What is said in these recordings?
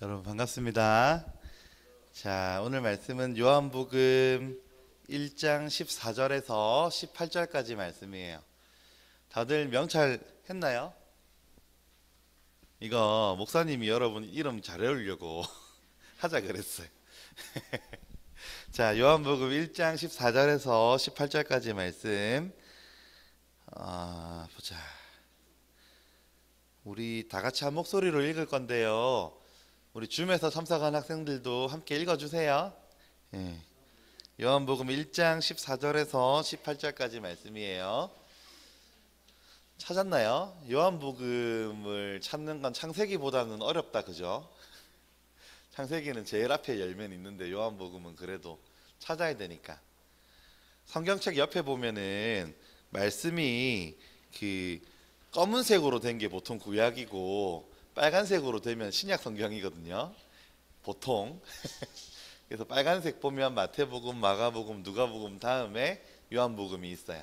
여러분 반갑습니다. 자, 오늘 말씀은 요한복음 1장 14절에서 18절까지 말씀이에요. 다들 명찰 했나요? 이거 목사님이 여러분 이름 잘 외우려고 하자 그랬어요. 자, 요한복음 1장 14절에서 18절까지 말씀 보자. 우리 다 같이 한 목소리로 읽을 건데요. 우리 줌에서 참석한 학생들도 함께 읽어주세요. 예. 요한복음 1장 14절에서 18절까지 말씀이에요. 찾았나요? 요한복음을 찾는 건 창세기보다는 어렵다, 그죠? 창세기는 제일 앞에 열면 있는데 요한복음은 그래도 찾아야 되니까. 성경책 옆에 보면은 말씀이 그 검은색으로 된 게 보통 구약이고 빨간색으로 되면 신약 성경이거든요. 보통. 그래서 빨간색 보면 마태복음, 마가복음, 누가복음 다음에 요한복음이 있어요.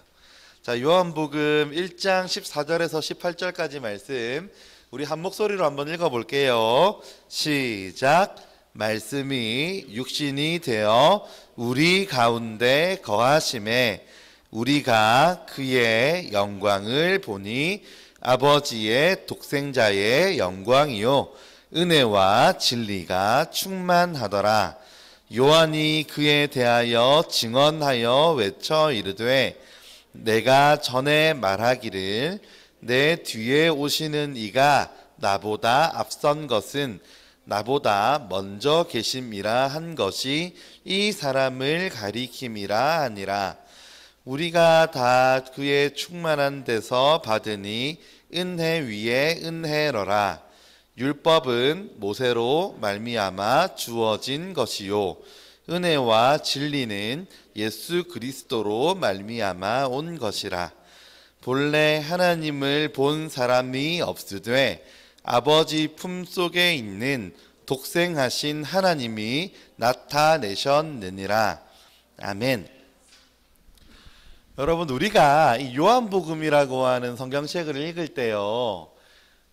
자, 요한복음 1장 14절에서 18절까지 말씀 우리 한 목소리로 한번 읽어볼게요. 시작. 말씀이 육신이 되어 우리 가운데 거하심에 우리가 그의 영광을 보니 아버지의 독생자의 영광이요 은혜와 진리가 충만하더라. 요한이 그에 대하여 증언하여 외쳐 이르되 내가 전에 말하기를 내 뒤에 오시는 이가 나보다 앞선 것은 나보다 먼저 계심이라 한 것이 이 사람을 가리킴이라 하니라. 우리가 다 그의 충만한 데서 받으니 은혜 위에 은혜로라. 율법은 모세로 말미암아 주어진 것이요 은혜와 진리는 예수 그리스도로 말미암아 온 것이라. 본래 하나님을 본 사람이 없으되 아버지 품속에 있는 독생하신 하나님이 나타내셨느니라. 아멘. 여러분, 우리가 이 요한복음이라고 하는 성경책을 읽을 때요,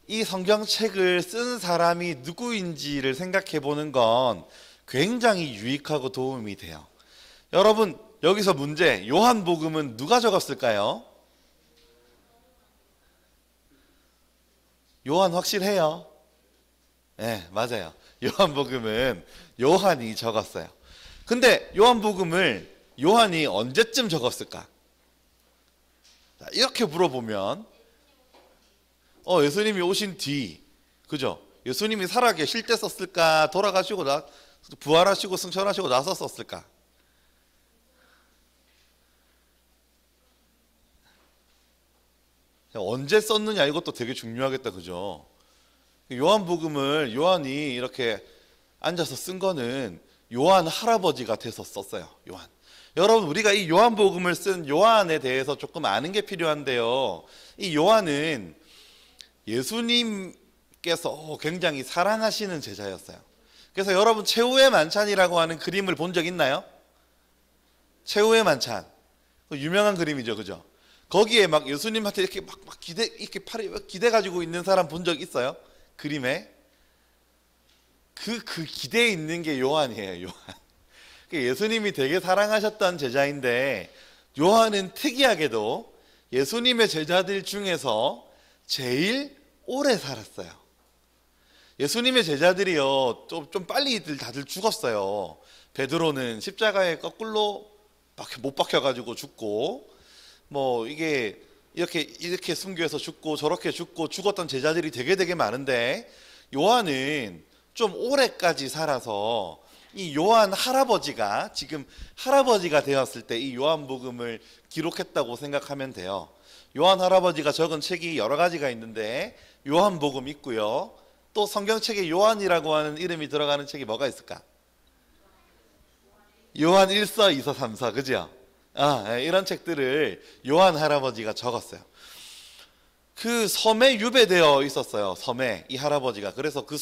이 성경책을 쓴 사람이 누구인지를 생각해 보는 건 굉장히 유익하고 도움이 돼요. 여러분, 여기서 문제, 요한복음은 누가 적었을까요? 요한 확실해요? 네, 맞아요. 요한복음은 요한이 적었어요. 근데 요한복음을 요한이 언제쯤 적었을까? 이렇게 물어보면 예수님이 오신 뒤, 그죠? 예수님이 살아계실 때 썼을까? 돌아가시고 부활하시고 승천하시고 나서 썼을까? 언제 썼느냐 이것도 되게 중요하겠다, 그죠? 요한복음을 요한이 이렇게 앉아서 쓴 거는 요한 할아버지가 돼서 썼어요. 요한. 여러분, 우리가 이 요한복음을 쓴 요한에 대해서 조금 아는 게 필요한데요, 이 요한은 예수님께서 굉장히 사랑하시는 제자였어요. 그래서 여러분, 최후의 만찬이라고 하는 그림을 본 적 있나요? 최후의 만찬, 유명한 그림이죠, 그죠? 거기에 막 예수님한테 이렇게 막 이렇게 팔에 기대 가지고 있는 사람 본 적 있어요? 그림에 그 기대에 있는 게 요한이에요. 요한. 예수님이 되게 사랑하셨던 제자인데 요한은 특이하게도 예수님의 제자들 중에서 제일 오래 살았어요. 예수님의 제자들이요 좀 빨리 다들 죽었어요. 베드로는 십자가에 거꾸로 못 박혀가지고 죽고, 뭐 이게 이렇게 순교해서 죽고 저렇게 죽고 죽었던 제자들이 되게 많은데 요한은 좀 오래까지 살아서 이 요한 할아버지가 지금 할아버지가 되었을 때 이 요한복음을 기록했다고 생각하면 돼요. 요한 할아버지가 적은 책이 여러 가지가 있는데 요한복음 있고요, 또 성경책에 요한이라고 하는 이름이 들어가는 책이 뭐가 있을까? 요한 1서, 2서, 3서, 그죠? 이런 책들을 요한 할아버지가 적었어요. 그 섬에 유배되어 있었어요. 섬에 이 할아버지가. 그래서 그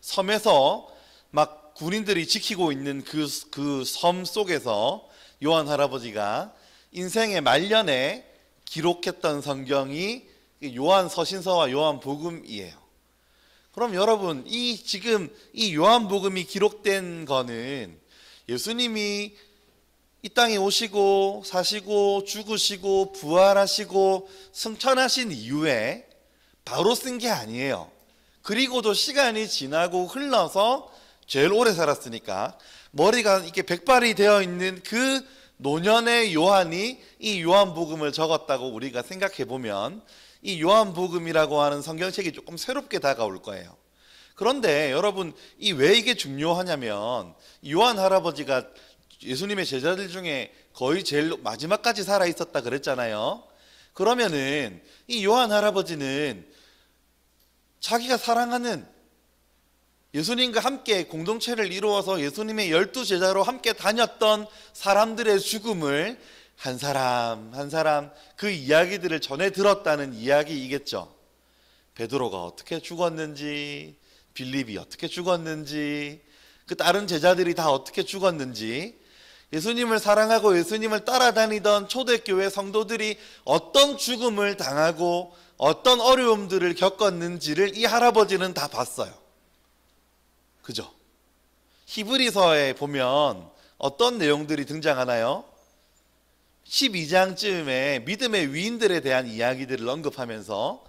섬에서 막 군인들이 지키고 있는 그 섬 속에서 요한 할아버지가 인생의 말년에 기록했던 성경이 요한 서신서와 요한 복음이에요. 그럼 여러분, 지금 이 요한복음이 기록된 거는 예수님이 이 땅에 오시고 사시고 죽으시고 부활하시고 승천하신 이후에 바로 쓴 게 아니에요. 그리고도 시간이 지나고 흘러서 제일 오래 살았으니까 머리가 이렇게 백발이 되어 있는 그 노년의 요한이 이 요한복음을 적었다고 우리가 생각해 보면 이 요한복음이라고 하는 성경책이 조금 새롭게 다가올 거예요. 그런데 여러분, 왜 이게 중요하냐면 요한 할아버지가 예수님의 제자들 중에 거의 제일 마지막까지 살아 있었다 그랬잖아요. 그러면은 이 요한 할아버지는 자기가 사랑하는 예수님과 함께 공동체를 이루어서 예수님의 12제자로 함께 다녔던 사람들의 죽음을 한 사람 한 사람 그 이야기들을 전해 들었다는 이야기이겠죠. 베드로가 어떻게 죽었는지, 빌립이 어떻게 죽었는지, 그 다른 제자들이 다 어떻게 죽었는지, 예수님을 사랑하고 예수님을 따라다니던 초대교회 성도들이 어떤 죽음을 당하고 어떤 어려움들을 겪었는지를 이 할아버지는 다 봤어요. 그죠? 히브리서에 보면 어떤 내용들이 등장하나요? 12장쯤에 믿음의 위인들에 대한 이야기들을 언급하면서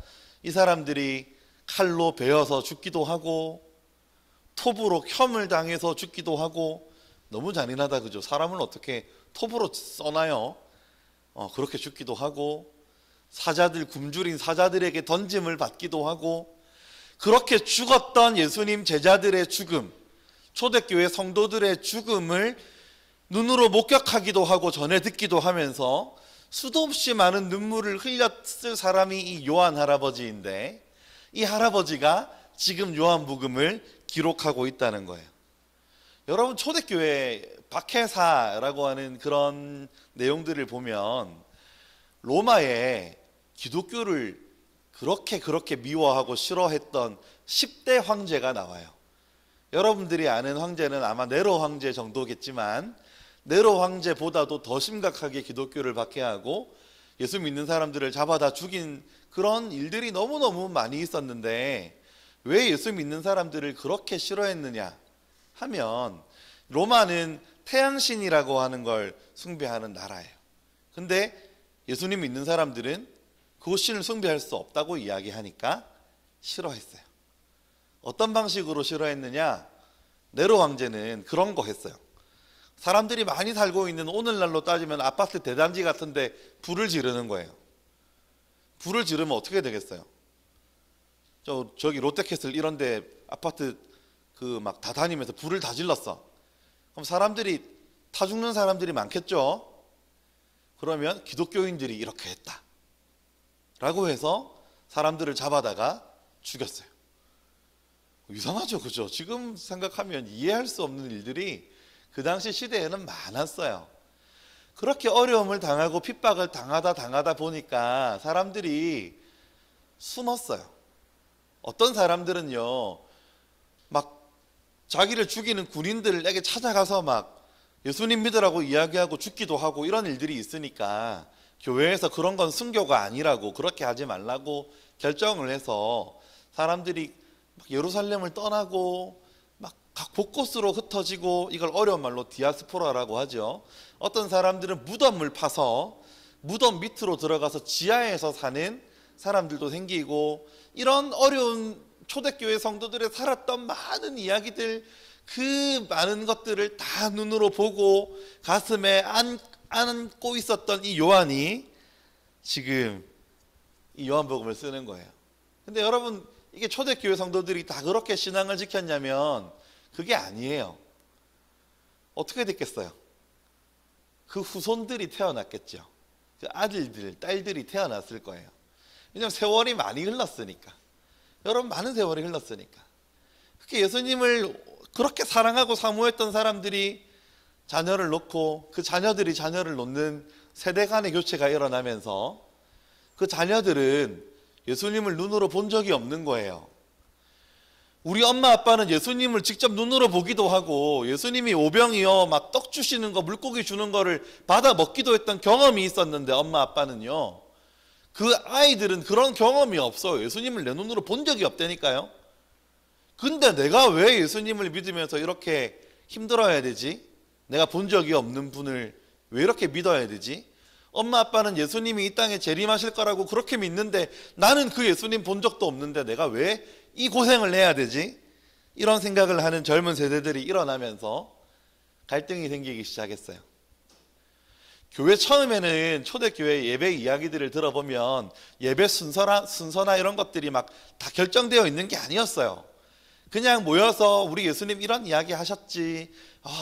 이 사람들이 칼로 베어서 죽기도 하고 톱으로 혐을 당해서 죽기도 하고, 너무 잔인하다, 그죠? 사람을 어떻게 톱으로 써나요? 그렇게 죽기도 하고, 사자들, 굶주린 사자들에게 던짐을 받기도 하고, 그렇게 죽었던 예수님 제자들의 죽음, 초대교회 성도들의 죽음을 눈으로 목격하기도 하고 전해 듣기도 하면서 수도 없이 많은 눈물을 흘렸을 사람이 이 요한 할아버지인데, 이 할아버지가 지금 요한복음을 기록하고 있다는 거예요. 여러분, 초대교회 박해사라고 하는 그런 내용들을 보면 로마에 기독교를 그렇게 미워하고 싫어했던 10대 황제가 나와요. 여러분들이 아는 황제는 아마 네로 황제 정도겠지만, 네로 황제보다도 더 심각하게 기독교를 박해하고 예수 믿는 사람들을 잡아다 죽인 그런 일들이 너무너무 많이 있었는데, 왜 예수 믿는 사람들을 그렇게 싫어했느냐 하면, 로마는 태양신이라고 하는 걸 숭배하는 나라예요. 근데 예수님 믿는 사람들은 그 신을 숭배할 수 없다고 이야기하니까 싫어했어요. 어떤 방식으로 싫어했느냐? 네로 황제는 그런 거 했어요. 사람들이 많이 살고 있는 오늘날로 따지면 아파트 대단지 같은데 불을 지르는 거예요. 불을 지르면 어떻게 되겠어요? 저기 롯데캐슬 이런데 아파트 그 막 다 다니면서 불을 다 질렀어. 그럼 사람들이 타 죽는 사람들이 많겠죠. 그러면 기독교인들이 이렇게 했다 라고 해서 사람들을 잡아다가 죽였어요. 이상하죠, 그죠? 지금 생각하면 이해할 수 없는 일들이 그 당시 시대에는 많았어요. 그렇게 어려움을 당하고 핍박을 당하다 보니까 사람들이 숨었어요. 어떤 사람들은요, 막 자기를 죽이는 군인들에게 찾아가서 막 예수님 믿으라고 이야기하고 죽기도 하고 이런 일들이 있으니까 교회에서 그런 건 순교가 아니라고, 그렇게 하지 말라고 결정을 해서 사람들이 막 예루살렘을 떠나고 막 각 곳곳으로 흩어지고, 이걸 어려운 말로 디아스포라라고 하죠. 어떤 사람들은 무덤을 파서 무덤 밑으로 들어가서 지하에서 사는 사람들도 생기고, 이런 어려운 초대교회 성도들의 살았던 많은 이야기들, 그 많은 것들을 다 눈으로 보고 가슴에 안고 있었던 이 요한이 지금 이 요한복음을 쓰는 거예요. 근데 여러분, 이게 초대교회 성도들이 다 그렇게 신앙을 지켰냐면 그게 아니에요. 어떻게 됐겠어요? 그 후손들이 태어났겠죠. 그 아들들, 딸들이 태어났을 거예요. 왜냐하면 세월이 많이 흘렀으니까. 여러분, 많은 세월이 흘렀으니까. 그렇게 예수님을 그렇게 사랑하고 사모했던 사람들이 자녀를 놓고 그 자녀들이 자녀를 놓는 세대 간의 교체가 일어나면서 그 자녀들은 예수님을 눈으로 본 적이 없는 거예요. 우리 엄마 아빠는 예수님을 직접 눈으로 보기도 하고 예수님이 오병이어 막 떡 주시는 거, 물고기 주는 거를 받아 먹기도 했던 경험이 있었는데, 엄마 아빠는요, 그 아이들은 그런 경험이 없어요. 예수님을 내 눈으로 본 적이 없다니까요. 근데 내가 왜 예수님을 믿으면서 이렇게 힘들어야 되지? 내가 본 적이 없는 분을 왜 이렇게 믿어야 되지? 엄마 아빠는 예수님이 이 땅에 재림하실 거라고 그렇게 믿는데 나는 그 예수님 본 적도 없는데 내가 왜 이 고생을 해야 되지? 이런 생각을 하는 젊은 세대들이 일어나면서 갈등이 생기기 시작했어요. 교회 처음에는 초대교회 예배 이야기들을 들어보면 예배 순서나 이런 것들이 막 다 결정되어 있는 게 아니었어요. 그냥 모여서 우리 예수님 이런 이야기 하셨지,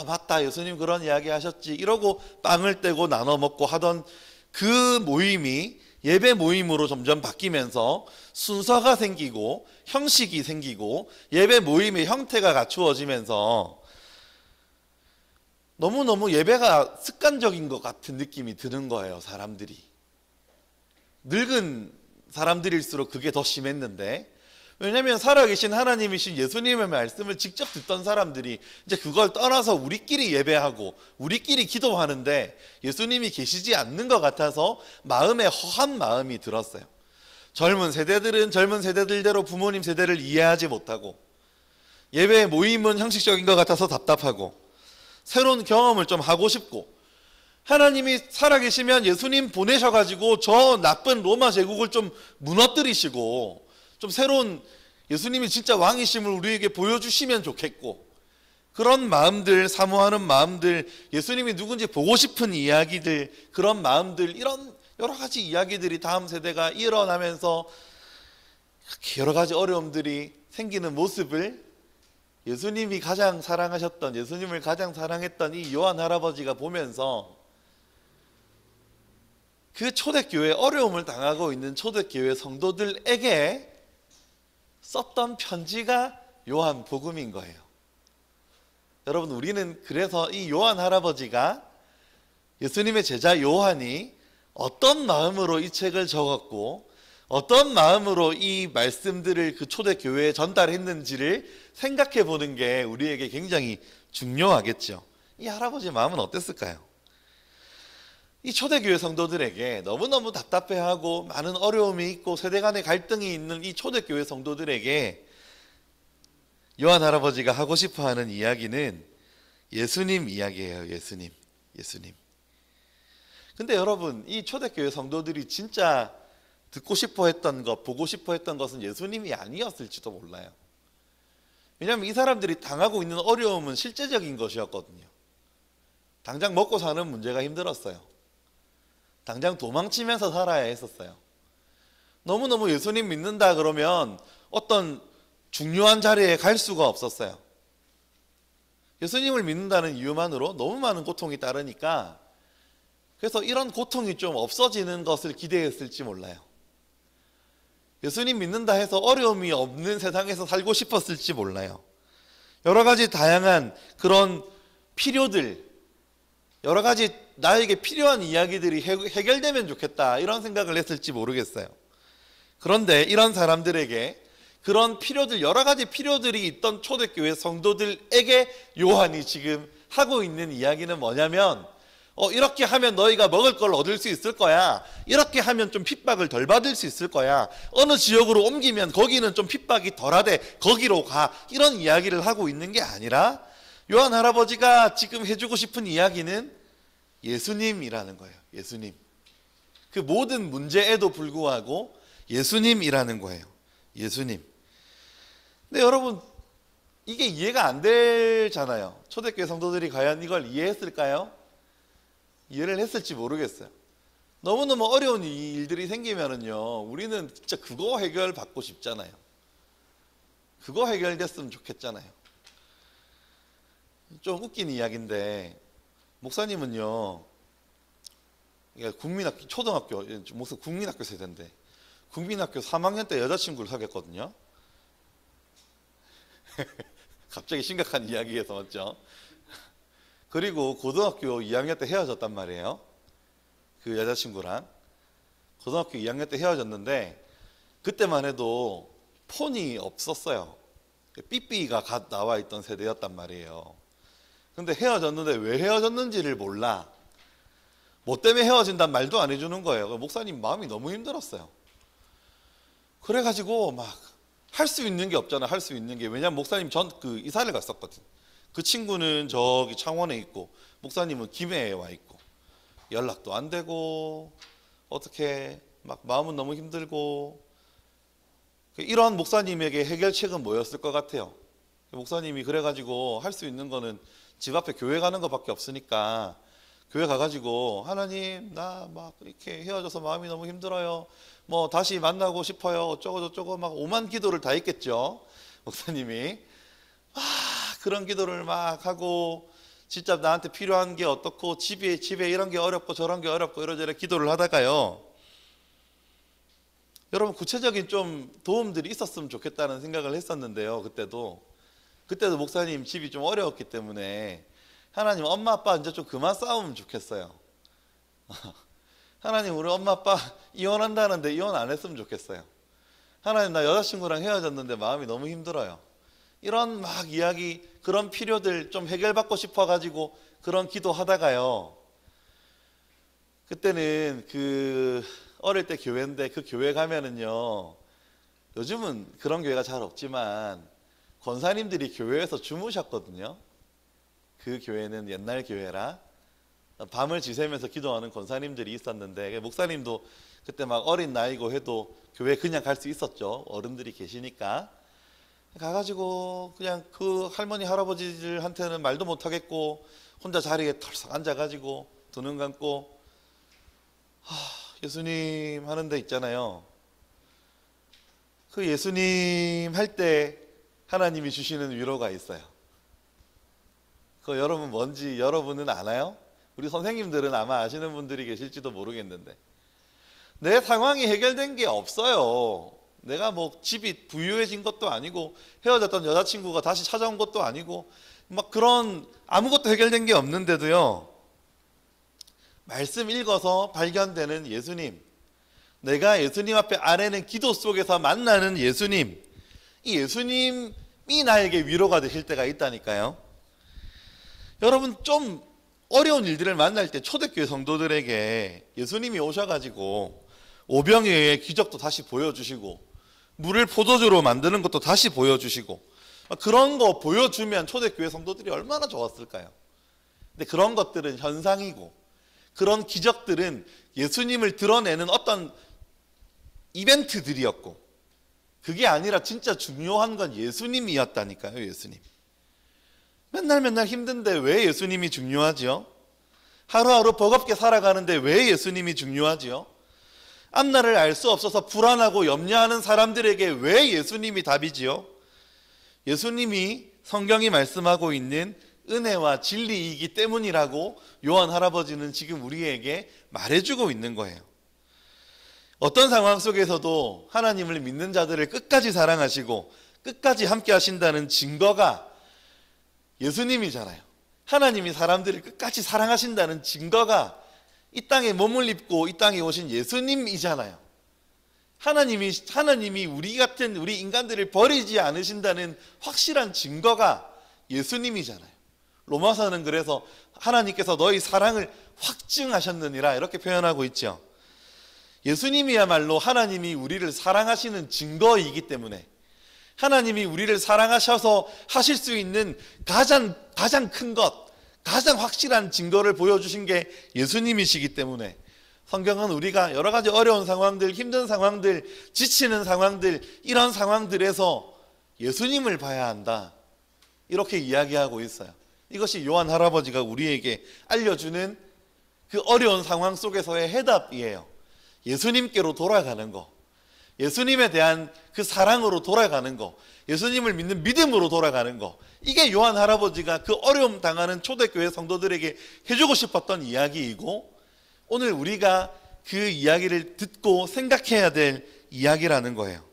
맞다 예수님 그런 이야기 하셨지 이러고 빵을 떼고 나눠 먹고 하던 그 모임이 예배 모임으로 점점 바뀌면서 순서가 생기고 형식이 생기고 예배 모임의 형태가 갖추어지면서 너무너무 예배가 습관적인 것 같은 느낌이 드는 거예요. 사람들이 늙은 사람들일수록 그게 더 심했는데, 왜냐하면 살아계신 하나님이신 예수님의 말씀을 직접 듣던 사람들이 이제 그걸 떠나서 우리끼리 예배하고 우리끼리 기도하는데 예수님이 계시지 않는 것 같아서 마음에 허한 마음이 들었어요. 젊은 세대들은 젊은 세대들대로 부모님 세대를 이해하지 못하고, 예배 모임은 형식적인 것 같아서 답답하고, 새로운 경험을 좀 하고 싶고, 하나님이 살아계시면 예수님 보내셔가지고 저 나쁜 로마 제국을 좀 무너뜨리시고 좀 새로운 예수님이 진짜 왕이심을 우리에게 보여주시면 좋겠고, 그런 마음들, 사모하는 마음들, 예수님이 누군지 보고 싶은 이야기들, 그런 마음들, 이런 여러 가지 이야기들이 다음 세대가 일어나면서 여러 가지 어려움들이 생기는 모습을 예수님이 가장 사랑하셨던, 예수님을 가장 사랑했던 이 요한 할아버지가 보면서 그 초대교회, 어려움을 당하고 있는 초대교회 성도들에게 썼던 편지가 요한 복음인 거예요. 여러분, 우리는 그래서 이 요한 할아버지가, 예수님의 제자 요한이 어떤 마음으로 이 책을 적었고 어떤 마음으로 이 말씀들을 그 초대교회에 전달했는지를 생각해 보는 게 우리에게 굉장히 중요하겠죠. 이 할아버지 마음은 어땠을까요? 이 초대교회 성도들에게 너무너무 답답해하고 많은 어려움이 있고 세대 간의 갈등이 있는 이 초대교회 성도들에게 요한 할아버지가 하고 싶어하는 이야기는 예수님 이야기예요. 예수님. 근데 여러분, 이 초대교회 성도들이 진짜 듣고 싶어 했던 것, 보고 싶어 했던 것은 예수님이 아니었을지도 몰라요. 왜냐하면 이 사람들이 당하고 있는 어려움은 실제적인 것이었거든요. 당장 먹고 사는 문제가 힘들었어요. 당장 도망치면서 살아야 했었어요. 너무너무 예수님 믿는다 그러면 어떤 중요한 자리에 갈 수가 없었어요. 예수님을 믿는다는 이유만으로 너무 많은 고통이 따르니까, 그래서 이런 고통이 좀 없어지는 것을 기대했을지 몰라요. 예수님 믿는다 해서 어려움이 없는 세상에서 살고 싶었을지 몰라요. 여러 가지 다양한 그런 필요들, 여러 가지 나에게 필요한 이야기들이 해결되면 좋겠다, 이런 생각을 했을지 모르겠어요. 그런데 이런 사람들에게 그런 필요들, 여러 가지 필요들이 있던 초대교회 성도들에게 요한이 지금 하고 있는 이야기는 뭐냐면, 이렇게 하면 너희가 먹을 걸 얻을 수 있을 거야. 이렇게 하면 좀 핍박을 덜 받을 수 있을 거야. 어느 지역으로 옮기면 거기는 좀 핍박이 덜하대. 거기로 가. 이런 이야기를 하고 있는 게 아니라 요한 할아버지가 지금 해주고 싶은 이야기는 예수님이라는 거예요. 예수님. 그 모든 문제에도 불구하고 예수님이라는 거예요. 예수님. 근데 여러분, 이게 이해가 안 되잖아요. 초대교회 성도들이 과연 이걸 이해했을까요? 이해를 했을지 모르겠어요. 너무너무 어려운 일들이 생기면은요, 우리는 진짜 그거 해결받고 싶잖아요. 그거 해결됐으면 좋겠잖아요. 좀 웃긴 이야기인데, 목사님은요, 국민학교, 초등학교, 목사 국민학교 세대인데, 국민학교 3학년 때 여자친구를 사귀었거든요. 갑자기 심각한 이야기에서 맞죠? 그리고 고등학교 2학년 때 헤어졌단 말이에요. 그 여자친구랑 고등학교 2학년 때 헤어졌는데, 그때만 해도 폰이 없었어요. 삐삐가 갓 나와 있던 세대였단 말이에요. 근데 헤어졌는데 왜 헤어졌는지를 몰라. 뭐 때문에 헤어진단 말도 안 해주는 거예요. 목사님 마음이 너무 힘들었어요. 그래가지고 막 할 수 있는 게 없잖아. 할 수 있는 게. 왜냐면 목사님 전 그 이사를 갔었거든. 그 친구는 저기 창원에 있고 목사님은 김해에 와 있고 연락도 안 되고 어떻게 막 마음은 너무 힘들고 이런 목사님에게 해결책은 뭐였을 것 같아요? 목사님이 그래가지고 할 수 있는 거는 집 앞에 교회 가는 것밖에 없으니까 교회 가가지고 하나님 나 막 이렇게 헤어져서 마음이 너무 힘들어요. 뭐 다시 만나고 싶어요. 어쩌고 저쩌고 막 오만 기도를 다 했겠죠. 목사님이 막 그런 기도를 막 하고 진짜 나한테 필요한 게 어떻고 집에 이런 게 어렵고 저런 게 어렵고 이러저러 기도를 하다가요. 여러분 구체적인 좀 도움들이 있었으면 좋겠다는 생각을 했었는데요. 그때도 목사님 집이 좀 어려웠기 때문에 하나님 엄마 아빠 이제 좀 그만 싸우면 좋겠어요. 하나님 우리 엄마 아빠 이혼한다는데 이혼 안 했으면 좋겠어요. 하나님 나 여자친구랑 헤어졌는데 마음이 너무 힘들어요. 이런 막 이야기 그런 필요들 좀 해결받고 싶어가지고 그런 기도하다가요. 그때는 그 어릴 때 교회인데 그 교회 가면은요. 요즘은 그런 교회가 잘 없지만 권사님들이 교회에서 주무셨거든요. 그 교회는 옛날 교회라 밤을 지새면서 기도하는 권사님들이 있었는데 목사님도 그때 막 어린 나이고 해도 교회 그냥 갈 수 있었죠. 어른들이 계시니까 가가지고 그냥 그 할머니 할아버지들한테는 말도 못하겠고 혼자 자리에 털썩 앉아가지고 두 눈 감고 예수님 하는 데 있잖아요. 그 예수님 할 때 하나님이 주시는 위로가 있어요. 그거 여러분 뭔지 여러분은 아나요? 우리 선생님들은 아마 아시는 분들이 계실지도 모르겠는데 내 상황이 해결된 게 없어요. 내가 뭐 집이 부유해진 것도 아니고 헤어졌던 여자친구가 다시 찾아온 것도 아니고 막 그런 아무것도 해결된 게 없는데도요. 말씀 읽어서 발견되는 예수님, 내가 예수님 앞에 아뢰는 기도 속에서 만나는 예수님, 이 예수님이 나에게 위로가 되실 때가 있다니까요. 여러분 좀 어려운 일들을 만날 때 초대교회 성도들에게 예수님이 오셔가지고 오병이어의 기적도 다시 보여주시고 물을 포도주로 만드는 것도 다시 보여주시고 그런 거 보여주면 초대교회 성도들이 얼마나 좋았을까요? 근데 그런 것들은 현상이고 그런 기적들은 예수님을 드러내는 어떤 이벤트들이었고 그게 아니라 진짜 중요한 건 예수님이었다니까요. 예수님. 맨날 힘든데 왜 예수님이 중요하지요? 하루하루 버겁게 살아가는데 왜 예수님이 중요하지요? 앞날을 알 수 없어서 불안하고 염려하는 사람들에게 왜 예수님이 답이지요? 예수님이 성경이 말씀하고 있는 은혜와 진리이기 때문이라고 요한 할아버지는 지금 우리에게 말해주고 있는 거예요. 어떤 상황 속에서도 하나님을 믿는 자들을 끝까지 사랑하시고 끝까지 함께 하신다는 증거가 예수님이잖아요. 하나님이 사람들을 끝까지 사랑하신다는 증거가 이 땅에 몸을 입고 이 땅에 오신 예수님이잖아요. 하나님이 우리 같은 우리 인간들을 버리지 않으신다는 확실한 증거가 예수님이잖아요. 로마서는 그래서 하나님께서 너희 사랑을 확증하셨느니라 이렇게 표현하고 있죠. 예수님이야말로 하나님이 우리를 사랑하시는 증거이기 때문에 하나님이 우리를 사랑하셔서 하실 수 있는 가장 큰 것, 가장 확실한 증거를 보여주신 게 예수님이시기 때문에 성경은 우리가 여러 가지 어려운 상황들, 힘든 상황들, 지치는 상황들, 이런 상황들에서 예수님을 봐야 한다 이렇게 이야기하고 있어요. 이것이 요한 할아버지가 우리에게 알려주는 그 어려운 상황 속에서의 해답이에요. 예수님께로 돌아가는 거, 예수님에 대한 그 사랑으로 돌아가는 거, 예수님을 믿는 믿음으로 돌아가는 거, 이게 요한 할아버지가 그 어려움 당하는 초대교회 성도들에게 해주고 싶었던 이야기이고 오늘 우리가 그 이야기를 듣고 생각해야 될 이야기라는 거예요.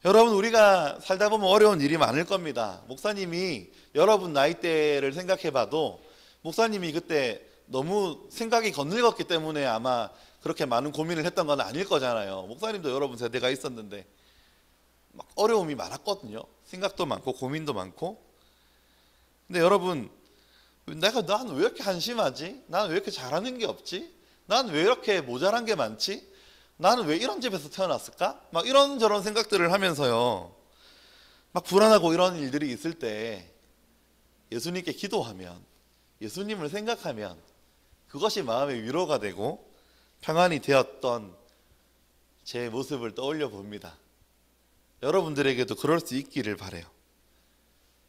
여러분 우리가 살다 보면 어려운 일이 많을 겁니다. 목사님이 여러분 나이대를 생각해 봐도 목사님이 그때 너무 생각이 겉늙었기 때문에 아마 그렇게 많은 고민을 했던 건 아닐 거잖아요. 목사님도 여러분 세대가 있었는데 막 어려움이 많았거든요. 생각도 많고 고민도 많고. 근데 여러분 난 왜 이렇게 한심하지? 난 왜 이렇게 잘하는 게 없지? 난 왜 이렇게 모자란 게 많지? 나는 왜 이런 집에서 태어났을까? 막 이런저런 생각들을 하면서요, 막 불안하고 이런 일들이 있을 때 예수님께 기도하면, 예수님을 생각하면 그것이 마음의 위로가 되고 평안이 되었던 제 모습을 떠올려 봅니다. 여러분들에게도 그럴 수 있기를 바라요.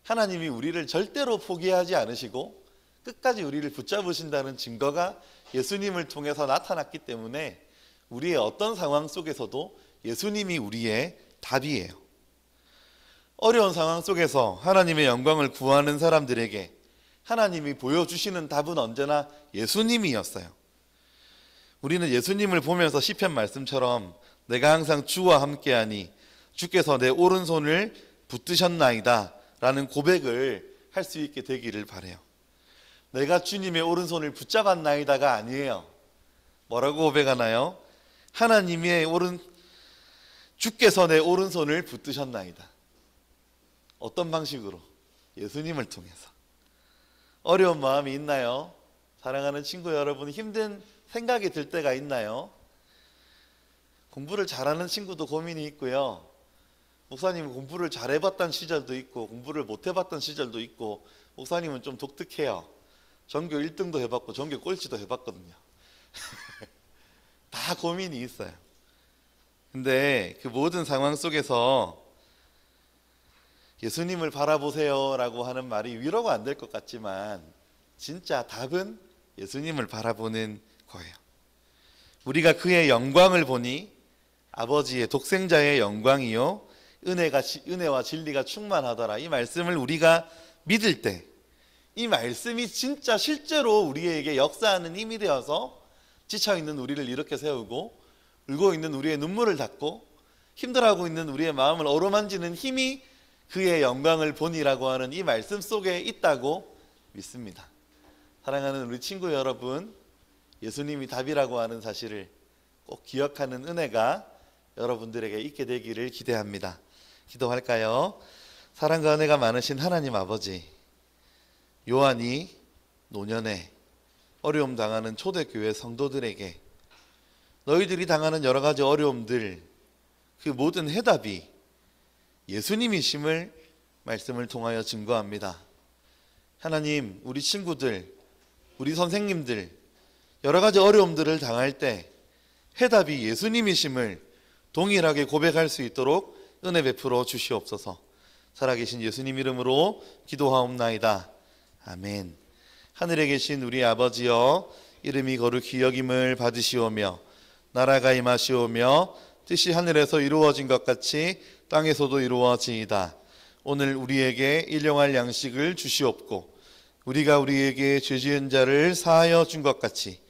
하나님이 우리를 절대로 포기하지 않으시고 끝까지 우리를 붙잡으신다는 증거가 예수님을 통해서 나타났기 때문에 우리의 어떤 상황 속에서도 예수님이 우리의 답이에요. 어려운 상황 속에서 하나님의 영광을 구하는 사람들에게 하나님이 보여주시는 답은 언제나 예수님이었어요. 우리는 예수님을 보면서 시편 말씀처럼 내가 항상 주와 함께하니 주께서 내 오른손을 붙드셨나이다 라는 고백을 할 수 있게 되기를 바라요. 내가 주님의 오른손을 붙잡았나이다가 아니에요. 뭐라고 고백하나요? 하나님의 주께서 내 오른손을 붙드셨나이다. 어떤 방식으로? 예수님을 통해서. 어려운 마음이 있나요? 사랑하는 친구 여러분, 힘든 생각이 들 때가 있나요? 공부를 잘하는 친구도 고민이 있고요, 목사님은 공부를 잘해봤던 시절도 있고 공부를 못해봤던 시절도 있고, 목사님은 좀 독특해요. 전교 1등도 해봤고 전교 꼴찌도 해봤거든요. 다 고민이 있어요. 근데 그 모든 상황 속에서 예수님을 바라보세요 라고 하는 말이 위로가 안 될 것 같지만 진짜 답은 예수님을 바라보는 거예요. 우리가 그의 영광을 보니 아버지의 독생자의 영광이요 은혜와 진리가 충만하더라. 이 말씀을 우리가 믿을 때 이 말씀이 진짜 실제로 우리에게 역사하는 힘이 되어서 지쳐있는 우리를 일으켜 세우고 울고 있는 우리의 눈물을 닦고 힘들어하고 있는 우리의 마음을 어루만지는 힘이 그의 영광을 보니라고 하는 이 말씀 속에 있다고 믿습니다. 사랑하는 우리 친구 여러분, 예수님이 답이라고 하는 사실을 꼭 기억하는 은혜가 여러분들에게 있게 되기를 기대합니다. 기도할까요? 사랑과 은혜가 많으신 하나님 아버지, 요한이 노년에 어려움 당하는 초대교회 성도들에게 너희들이 당하는 여러 가지 어려움들, 그 모든 해답이 예수님이심을 말씀을 통하여 증거합니다. 하나님, 우리 친구들, 우리 선생님들 여러 가지 어려움들을 당할 때 해답이 예수님이심을 동일하게 고백할 수 있도록 은혜 베풀어 주시옵소서. 살아계신 예수님 이름으로 기도하옵나이다. 아멘. 하늘에 계신 우리 아버지여, 이름이 거룩히 여김을 받으시오며 나라가 임하시오며 뜻이 하늘에서 이루어진 것 같이 땅에서도 이루어지이다. 오늘 우리에게 일용할 양식을 주시옵고 우리가 우리에게 죄 지은 자를 사하여 준 것 같이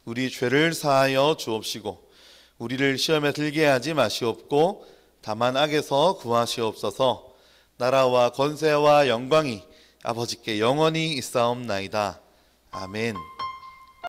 우리 죄를 사하여 주옵시고 우리를 시험에 들게 하지 마시옵고 다만 악에서 구하시옵소서. 나라와 권세와 영광이 아버지께 영원히 있사옵나이다. 아멘.